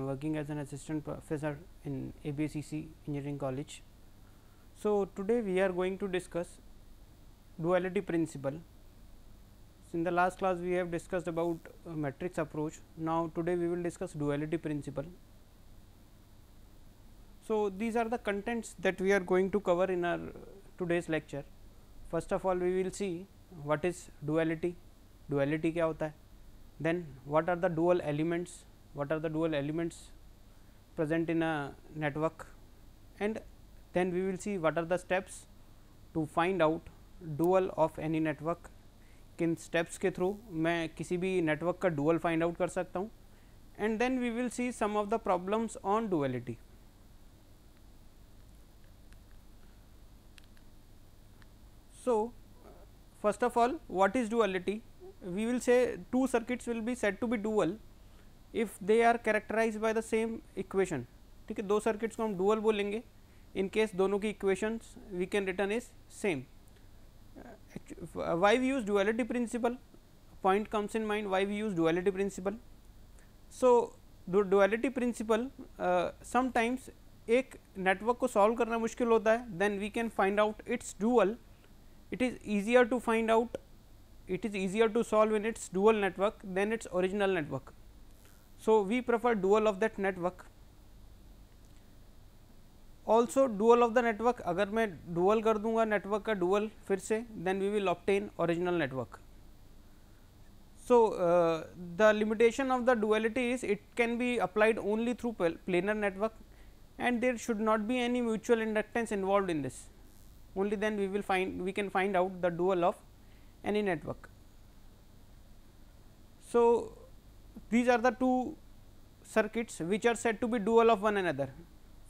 am working as an assistant professor in ABCC Engineering College. So, today we are going to discuss duality principle. So, in the last class we have discussed about matrix approach. Now, today we will discuss duality principle. So, these are the contents that we are going to cover in our today's lecture. First of all, we will see what is duality, duality क्या होता है, then what are the dual elements, what are the dual elements present in a network, and then we will see what are the steps to find out dual of any network. किन steps के through मैं किसी भी network का dual find out कर सकता हूँ, and then we will see some of the problems on duality. So, first of all, what is duality? We will say two circuits will be said to be dual if they are characterized by the same equation. ठीक है, दो circuits को हम dual बोलेंगे in case दोनों की equations we can written is same. Why we use duality principle? Point comes in mind, why we use duality principle. So, the duality principle sometimes एक network को solve करना मुश्किल होता है, then we can find out its dual. It is easier to find out, it is easier to solve in its dual network than its original network. So, we prefer dual of that network. Also dual of the network, अगर मैं dual कर दूंगा network का dual फिर से, then we will obtain original network. So, the limitation of the duality is it can be applied only through planar network, and there should not be any mutual inductance involved in this. Only then we can find out the dual of any network. So, these are the two circuits which are said to be dual of one another.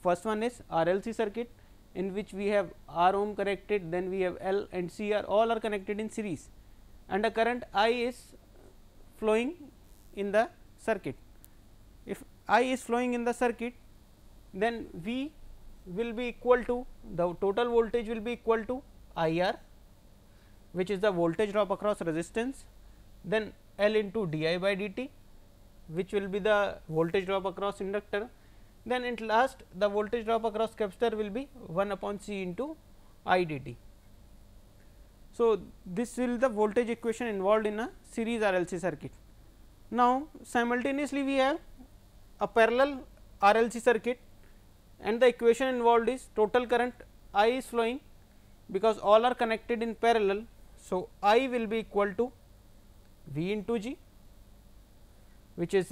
First one is RLC circuit, in which we have R ohm connected, then we have L and C are all are connected in series, and a current I is flowing in the circuit. If I is flowing in the circuit, then V will be equal to, the total voltage will be equal to IR, which is the voltage drop across resistance, then L into di by dt, which will be the voltage drop across inductor, then at last the voltage drop across capacitor will be 1 upon C into I dt. So, this will the voltage equation involved in a series RLC circuit. Now, simultaneously we have a parallel RLC circuit, and the equation involved is total current I is flowing because all are connected in parallel. So, I will be equal to V into G, which is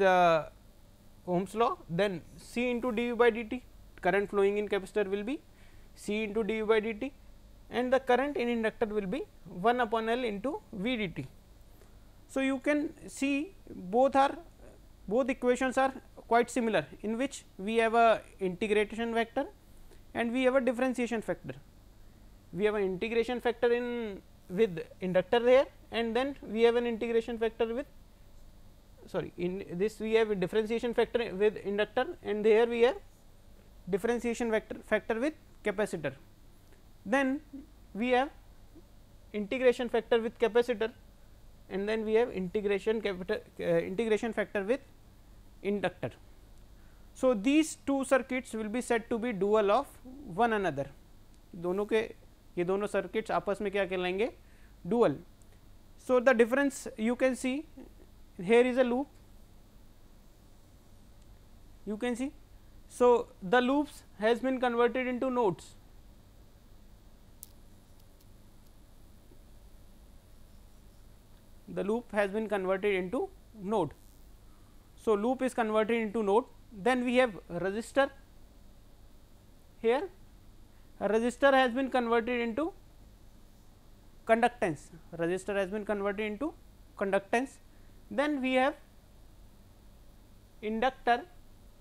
Ohm's law, then C into dV by dt, current flowing in capacitor will be C into dV by dt, and the current in inductor will be 1 upon L into V dt. So, you can see both equations are quite similar, in which we have a integration factor and we have a differentiation factor. We have an integration factor in with inductor there, and then we have an integration factor with, sorry, in this we have a differentiation factor with inductor, and there we have differentiation factor with capacitor. Then we have integration factor with capacitor, and then we have integration factor with inductor. So, these two circuits will be said to be dual of one another. दोनों के ये दोनों circuits आपस में क्या कहलाएंगे, dual. So, the difference you can see, here is a loop, you can see. So, the loops has been converted into nodes. The loop has been converted into node. So, loop is converted into node. Then we have resistor here, a resistor has been converted into conductance, resistor has been converted into conductance. Then we have inductor,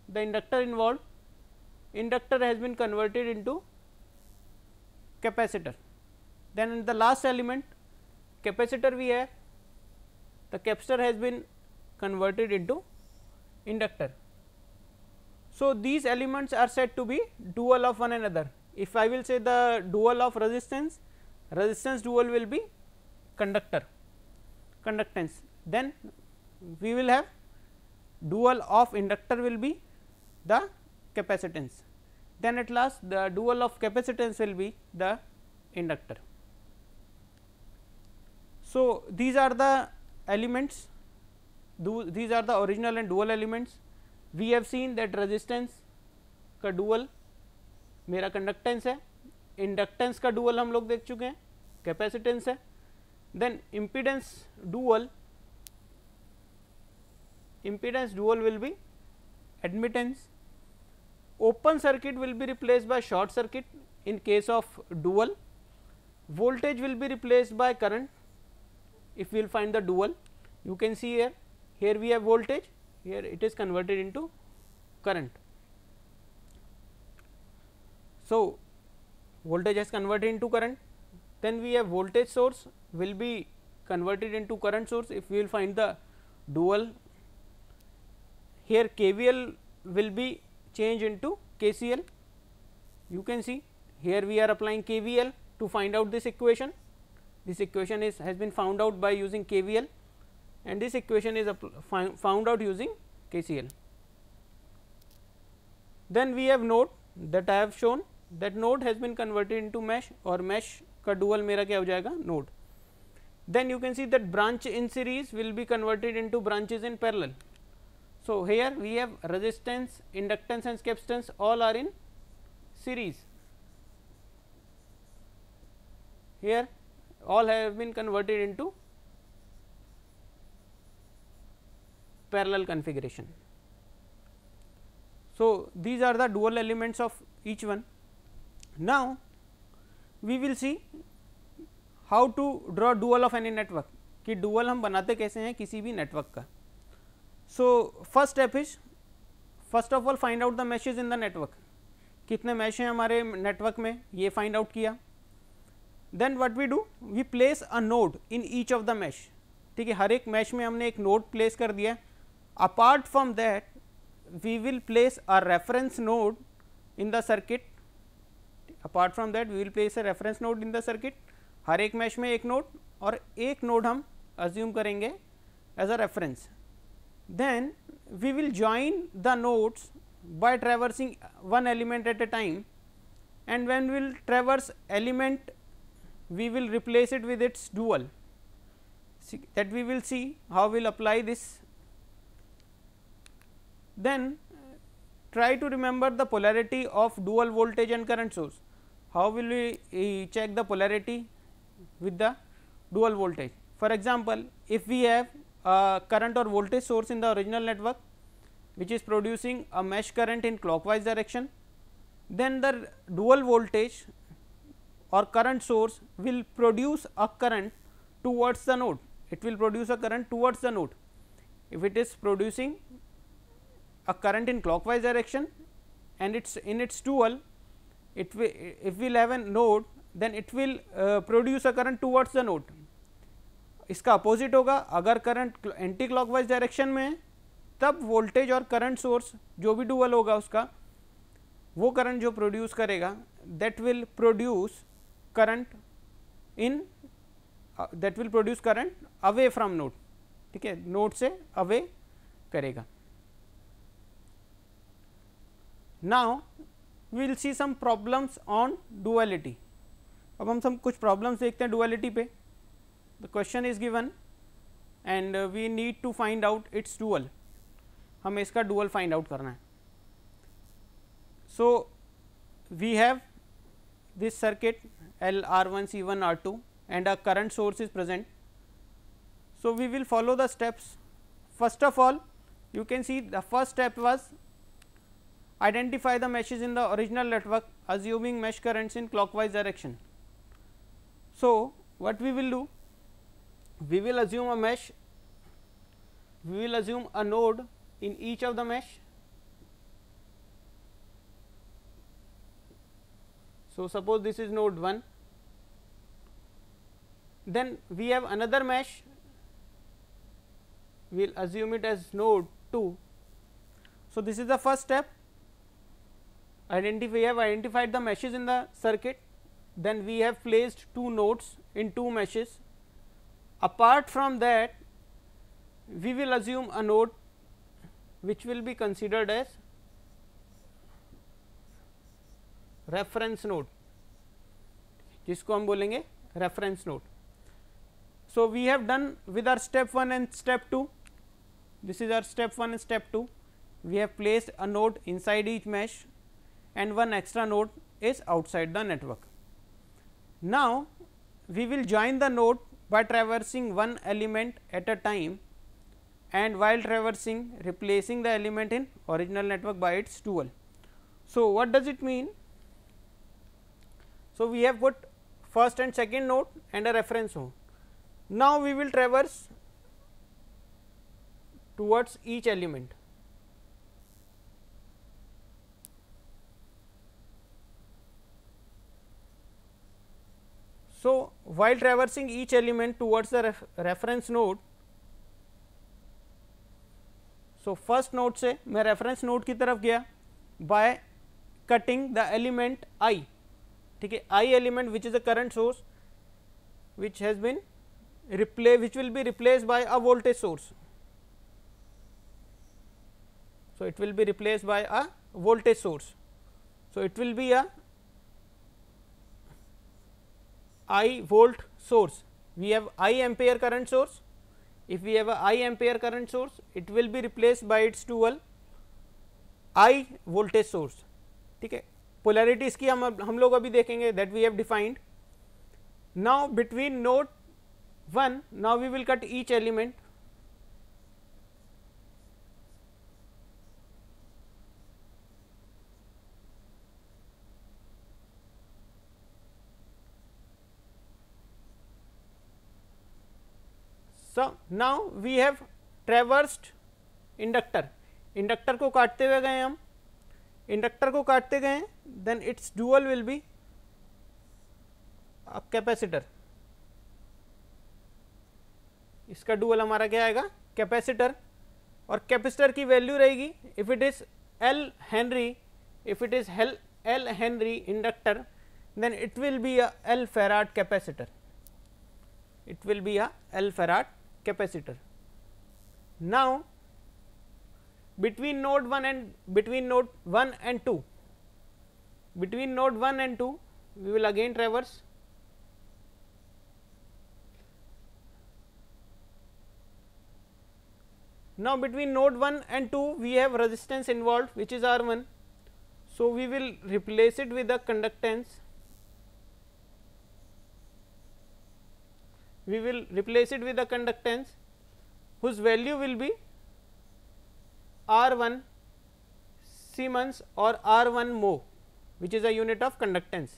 the inductor involved, inductor has been converted into capacitor. Then in the last element capacitor we have, the capacitor has been converted into inductor. So, these elements are said to be dual of one another. If I will say the dual of resistance, resistance dual will be conductor, conductance. Then we will have dual of inductor will be the capacitance. Then at last the dual of capacitance will be the inductor. So, these are the elements, these are the original and dual elements. We have seen that resistance का dual मेरा conductance है, inductance का dual हम लोग देख चुके हैं, capacitance है. Then impedance dual will be admittance. Open circuit will be replaced by short circuit in case of dual. Voltage will be replaced by current if we will find the dual. You can see here we have voltage, here it is converted into current. So, voltage has converted into current. Then we have voltage source will be converted into current source if we will find the dual. Here KVL will be changed into KCL. You can see here we are applying KVL to find out this equation. This equation has been found out by using KVL, and this equation is found out using KCL. Then we have node that I have shown, that node has been converted into mesh, और mesh का dual मेरा क्या हो जाएगा, node. Then you can see that branch in series will be converted into branches in parallel. So, here we have resistance, inductance and capacitance all are in series. Here all have been converted into parallel configuration. So, these are the dual elements of each one. Now, we will see how to draw dual of any network, कि dual हम बनाते कैसे हैं किसी भी network का. So, first step is first of all find out the meshes in the network. कितने mesh हैं हमारे network में, ये find out किया. Then what we do, we place a node in each of the mesh. ठीक है, हर एक mesh में हमने एक node place कर दिया. Apart from that, we will place a reference node in the circuit. Apart from that, we will place a reference node in the circuit. हर एक mesh में एक node और एक node हम assume करेंगे as a reference. Then we will join the nodes by traversing one element at a time, and when we will traverse element, we will replace it with its dual. See, that we will see how we will apply this. Then try to remember the polarity of dual voltage and current source. How will we check the polarity with the dual voltage? For example, if we have a current or voltage source in the original network which is producing a mesh current in clockwise direction, then the dual voltage or current source will produce a current towards the node. It will produce a current towards the node. If it is producing a current in clockwise direction and it's in its dual, it will, if we will have a node, then it will produce a current towards the node. इसका opposite होगा, अगर current anti clockwise direction में है तब voltage और current source जो भी dual होगा उसका वो करंट जो प्रोड्यूस करेगा that will produce current in that will produce current away from node. ठीक है, नोड से अवे करेगा. Now we will see some problems on duality. अब हम सब कुछ प्रॉब्लम्स देखते हैं डुअलिटी पे. The question is given and we need to find out its dual. हमें इसका dual find out करना है. So, we have this circuit L R1 C1 R2 and a current source is present. So, we will follow the steps. First of all, you can see the first step was identify the meshes in the original network assuming mesh currents in clockwise direction. So, what we will do, we will assume a mesh, we will assume a node in each of the mesh. So, suppose this is node 1, then we have another mesh, we will assume it as node 2. So, this is the first step. We have identified the meshes in the circuit, then we have placed two nodes in two meshes. Apart from that, we will assume a node which will be considered as reference node, जिसको हम बोलेंगे reference node. So we have done with our step 1 and step 2. This is our step 1 and step 2. We have placed a node inside each mesh and one extra node is outside the network. Now we will join the node by traversing one element at a time, and while traversing replacing the element in original network by its dual. So what does it mean? So we have put first and second node and a reference node. Now we will traverse towards each element. So while traversing each element towards the reference node, so first node से मैं reference node की तरफ गया by cutting the element I, ठीक है, I element which is a current source which has been which will be replaced by a voltage source. So it will be replaced by a voltage source. So it will be a I volt source. We have I ampere current source. If we have a I ampere current source, it will be replaced by its dual I voltage source. ठीक है, polarity इसकी हम लोग अभी देखेंगे, that we have defined. Now between node 1, now we will cut each element. So now we have traversed inductor. Inductor को काटते हुए गए हम, इंडक्टर को काटते गए, then its dual will be a capacitor. इसका डुअल हमारा क्या आएगा, कैपेसिटर. और कैपेसिटर की वैल्यू रहेगी, if it is L henry, if it is L henry inductor, then it will be a L farad capacitor. It will be a L farad capacitor. Now between node 1 and 2, between node 1 and 2 we will again traverse. Now between node 1 and 2 we have resistance involved which is R1. So we will replace it with a conductance. We will replace it with a conductance whose value will be R1 Siemens or R1 mho, which is a unit of conductance.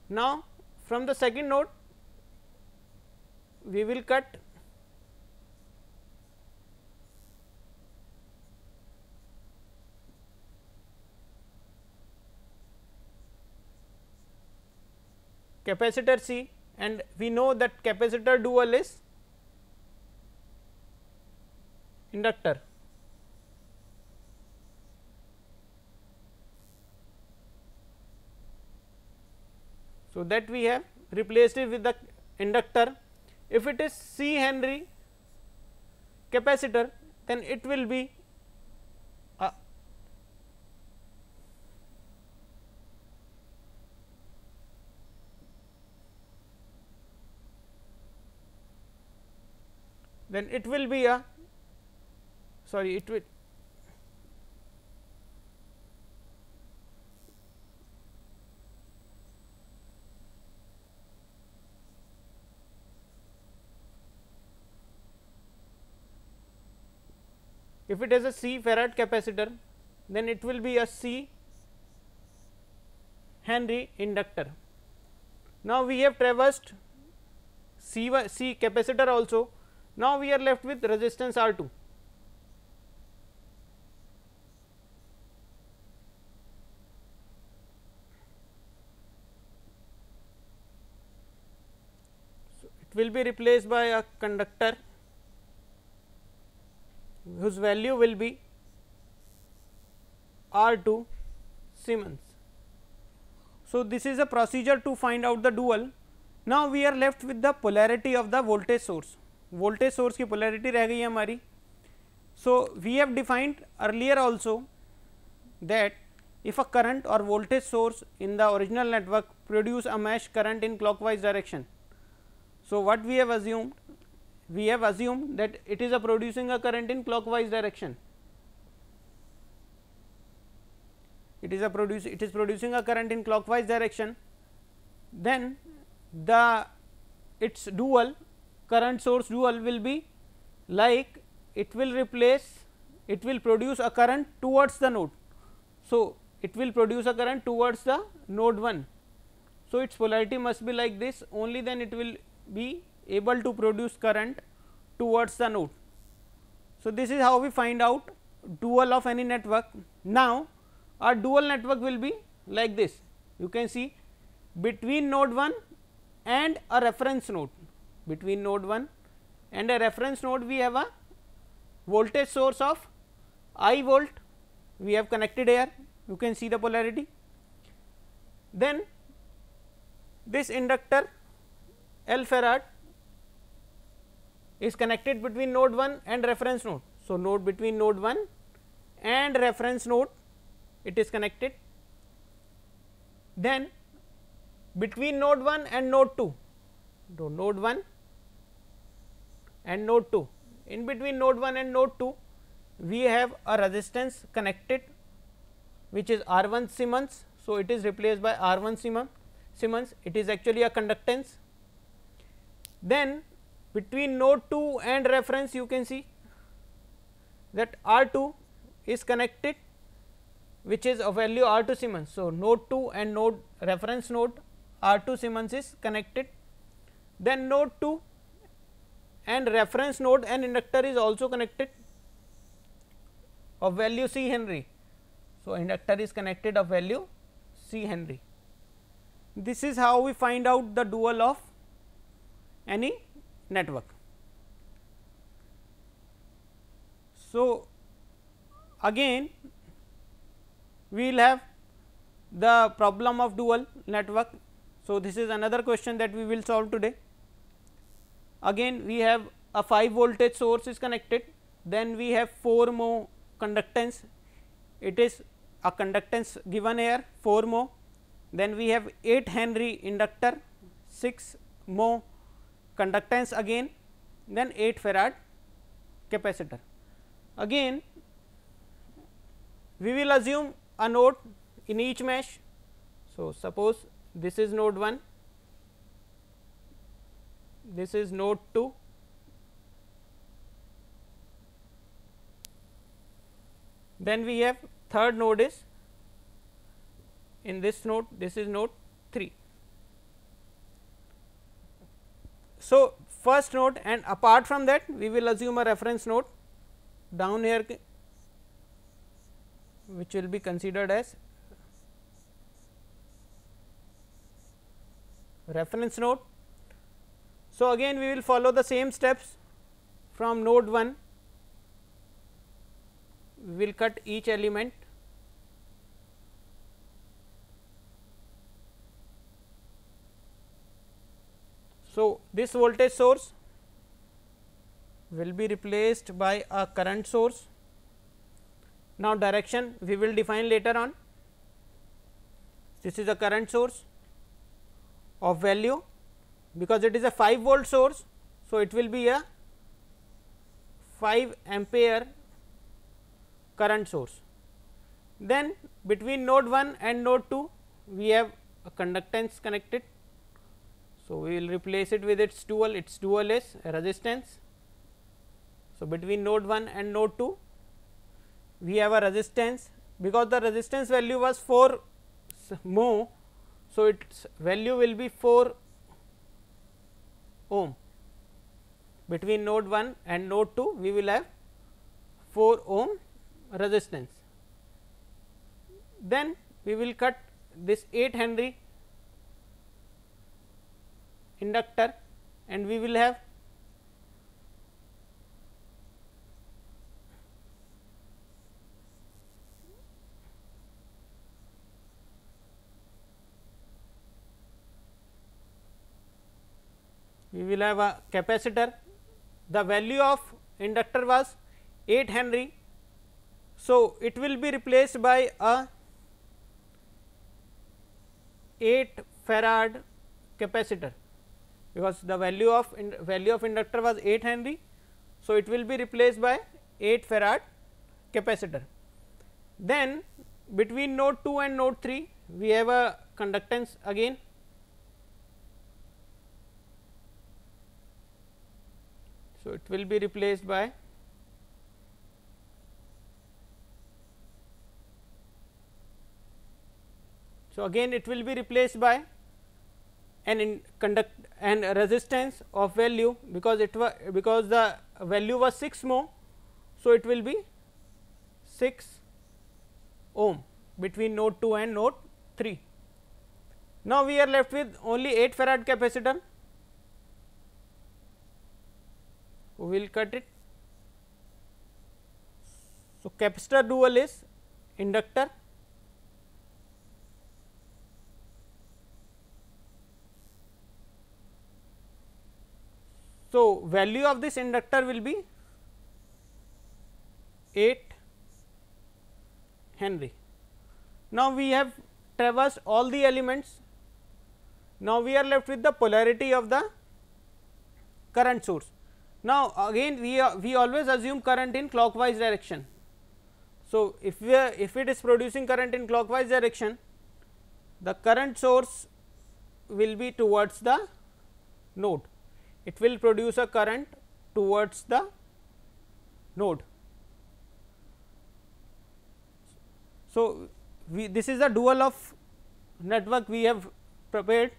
Now from the second node we will cut capacitor C, and we know that capacitor dual is inductor. So that we have replaced it with the inductor. If it is C Henry capacitor, then it will be a sorry, it will if it is a C farad capacitor, then it will be a C Henry inductor. Now we have traversed C capacitor also. Now we are left with resistance R2. So it will be replaced by a conductor whose value will be R2 Siemens. So this is a procedure to find out the dual. Now we are left with the polarity of the voltage source. Voltage source की polarity रह गई है हमारी. So we have defined earlier also that if a current or voltage source in the original network produce a mesh current in clockwise direction. So, what we have assumed? We have assumed that it is producing a current in clockwise direction. It is producing a current in clockwise direction. Then its dual, current source dual, will be like it will produce a current towards the node. So, it will produce a current towards the node 1. So, its polarity must be like this, only then it will be able to produce current towards the node. So, this is how we find out dual of any network. Now, our dual network will be like this. You can see between node 1 and a reference node, between node 1 and a reference node we have a voltage source of I volt, we have connected here, you can see the polarity. Then this inductor L farad is connected between node 1 and reference node. So, between node 1 and reference node it is connected. Then between node 1 and node 2, node 1 and node 2, in between node 1 and node 2 we have a resistance connected which is R 1 Siemens. So, it is replaced by R 1 Siemens, it is actually a conductance. Then between node 2 and reference you can see that R 2 is connected, which is a value R 2 Siemens. So, node 2 and node reference node R 2 Siemens is connected. Then node 2 and reference node and inductor is also connected of value C Henry. So, inductor is connected of value C Henry. This is how we find out the dual of any network. So, again we will have the problem of dual network. So, this is another question that we will solve today. Again we have a 5 voltage source is connected, then we have 4 mho conductance, it is a conductance given here 4 mho, then we have 8 Henry inductor, 6 mho conductance again, then 8 farad capacitor. Again we will assume a node in each mesh. So, suppose this is node 1, this is node 2, then we have third node is in this node, this is node 3. So, first node, and apart from that we will assume a reference node down here which will be considered as reference node. So, again we will follow the same steps. From node 1 we will cut each element, so this voltage source will be replaced by a current source. Now, direction we will define later on. This is a current source of value, because it is a 5 volt source. So, it will be a 5 ampere current source. Then between node 1 and node 2 we have a conductance connected. So, we will replace it with its dual is resistance. So, between node 1 and node 2 we have a resistance, because the resistance value was 4 mho. So, its value will be 4 ohm. Between node 1 and node 2 we will have 4 ohm resistance. Then we will cut this 8 Henry inductor, and we will have a capacitor. The value of inductor was 8 Henry. So, it will be replaced by a 8 farad capacitor, because the value of inductor was 8 Henry. So, it will be replaced by 8 farad capacitor. Then between node 2 and node 3 we have a conductance again. So, it will be replaced by again it will be replaced by an resistance of value, because the value was 6 mho. So, it will be 6 ohm between node 2 and node 3. Now, we are left with only 8 farad capacitor. We will cut it. So, capacitor dual is inductor So, value of this inductor will be 8 Henry. Now, we have traversed all the elements. Now, we are left with the polarity of the current source. Now, again we always assume current in clockwise direction. So, if it is producing current in clockwise direction, the current source will be towards the node. It will produce a current towards the node. So, this is the dual of network we have prepared.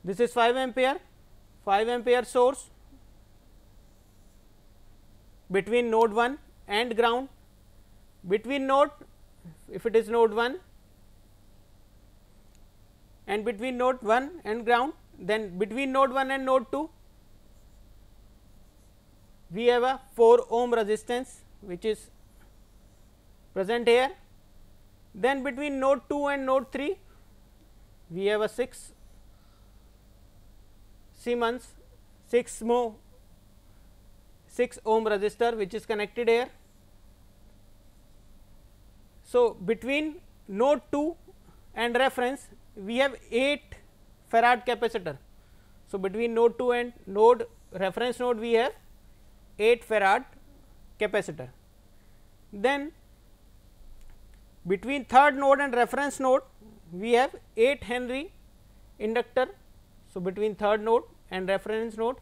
This is 5 ampere source between node 1 and ground. Between node, if it is node 1 and between node 1 and ground, then between node 1 and node 2 we have a 4 ohm resistance which is present here. Then between node 2 and node 3 we have a 6 Siemens 6 ohm resistor which is connected here. So, between node 2 and reference we have 8 farad capacitor. So, between node 2 and reference node we have 8 farad capacitor. Then between third node and reference node we have 8 Henry inductor. So, between third node and reference node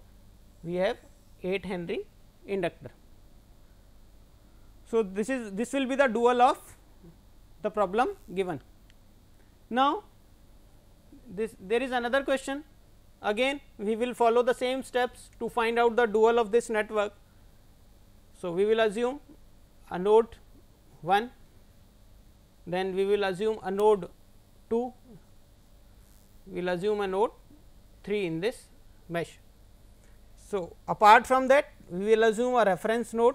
we have 8 Henry inductor. So, this will be the dual of the problem given. Now, there is another question. Again we will follow the same steps to find out the dual of this network. So, we will assume a node 1, then we will assume a node 2, we will assume a node 3 in this mesh. So, apart from that we will assume a reference node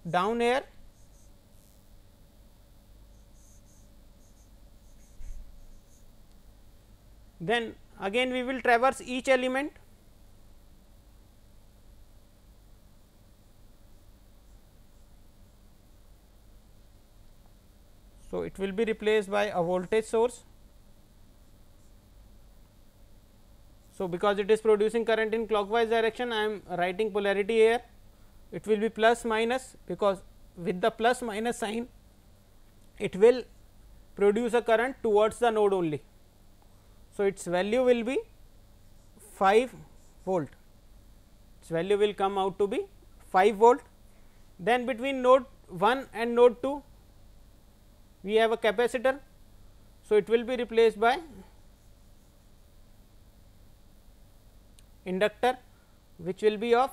down here, then again we will traverse each element. So, it will be replaced by a voltage source. So, because it is producing current in clockwise direction, I am writing polarity here. It will be plus minus, because with the plus minus sign it will produce a current towards the node only. So, its value will be 5 volt, its value will come out to be 5 volt. Then between node 1 and node 2 we have a capacitor. So, it will be replaced by inductor which will be of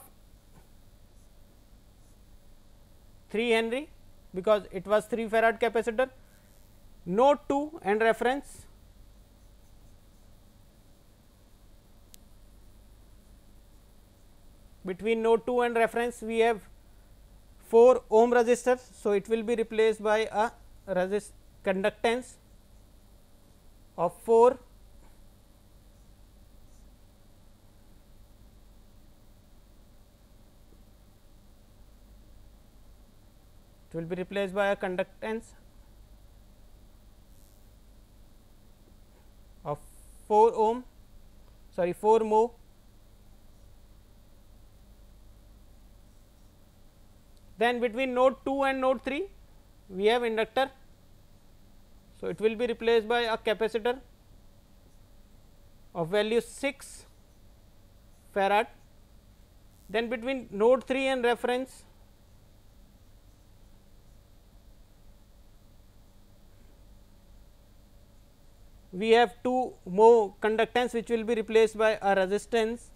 3 Henry, because it was 3 farad capacitor. Node 2 and reference between node 2 and reference we have 4 ohm resistor. So, it will be replaced by a conductance of 4 . It will be replaced by a conductance 4 ohm, sorry 4 mho. Then between node 2 and node 3 we have inductor. So, it will be replaced by a capacitor of value 6 farad. Then between node 3 and reference we have 2 mho conductance, which will be replaced by a resistance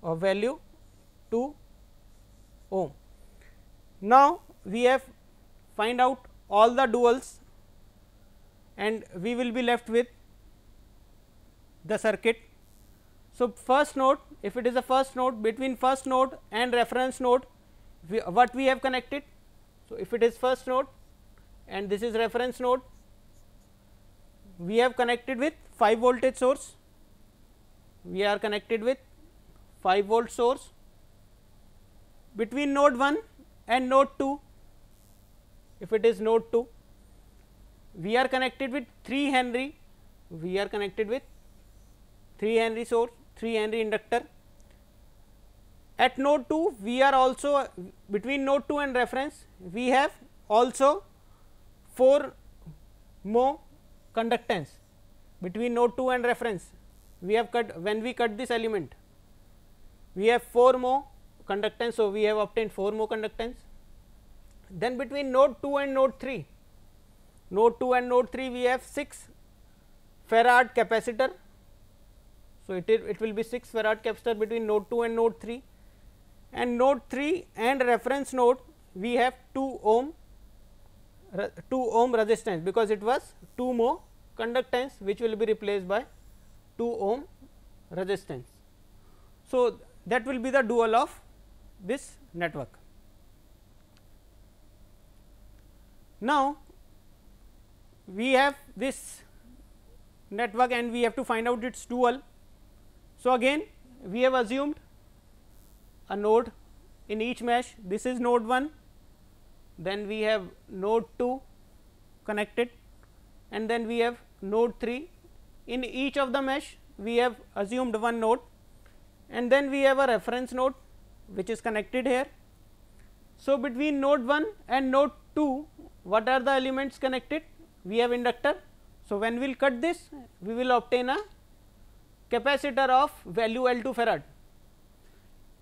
of value 2 ohm. Now, we have find out all the duals and we will be left with the circuit. So, first node, if it is a first node, between first node and reference node what we have connected. So, if it is first node and this is reference node, we have connected with 5 voltage source, we are connected with 5 volt source. Between node 1 and node 2, if it is node 2, we are connected with 3 Henry, we are connected with 3 Henry source, 3 Henry inductor. At node 2 we are also, between node 2 and reference we have also 4 mho conductance. Between node 2 and reference we have cut, when we cut this element we have 4 mho conductance. So, we have obtained 4 mho conductance. Then between node 2 and node 3, node 2 and node 3 we have 6 farad capacitor. So, it will be 6 farad capacitor between node 2 and node 3, and node 3 and reference node we have 2 ohm resistance, because it was 2 mho conductance, which will be replaced by 2 ohm resistance. So, that will be the dual of this network. Now, we have this network and we have to find out its dual. So, again we have assumed a node in each mesh. This is node 1, then we have node 2 connected, and then we have node 3. In each of the mesh we have assumed one node, and then we have a reference node which is connected here. So, between node 1 and node 2 what are the elements connected? We have inductor. So, when we will cut this we will obtain a capacitor of value L2 farad.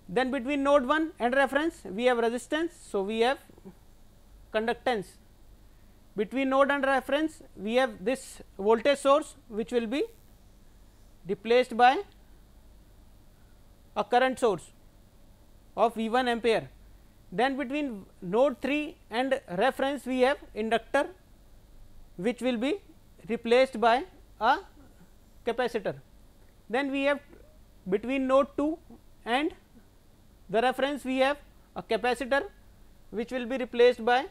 Then between node 1 and reference we have resistance. So, we have conductance. Between node and reference we have this voltage source, which will be replaced by a current source of V1 ampere. Then between node 3 and reference we have inductor, which will be replaced by a capacitor. Then we have between node 2 and the reference we have a capacitor, which will be replaced by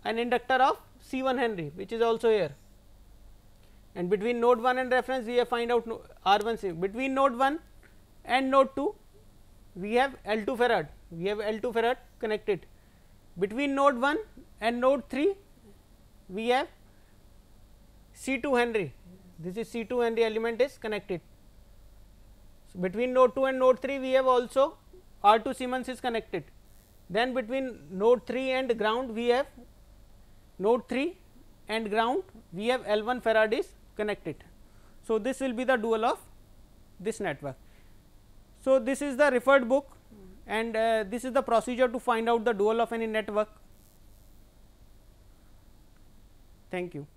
an inductor of C1 Henry, which is also here. And between node 1 and reference we have find out R1C. Between node 1 and node 2 we have L2 farad, we have L2 farad connected. Between node 1 and node 3 we have C2 Henry, this is C2 Henry element is connected. So, between node 2 and node 3 we have also R2 Siemens is connected. Then between node 3 and ground we have node 3 and ground we have L1 farad is connected. So, this will be the dual of this network. So, this is the referred book, and this is the procedure to find out the dual of any network. Thank you.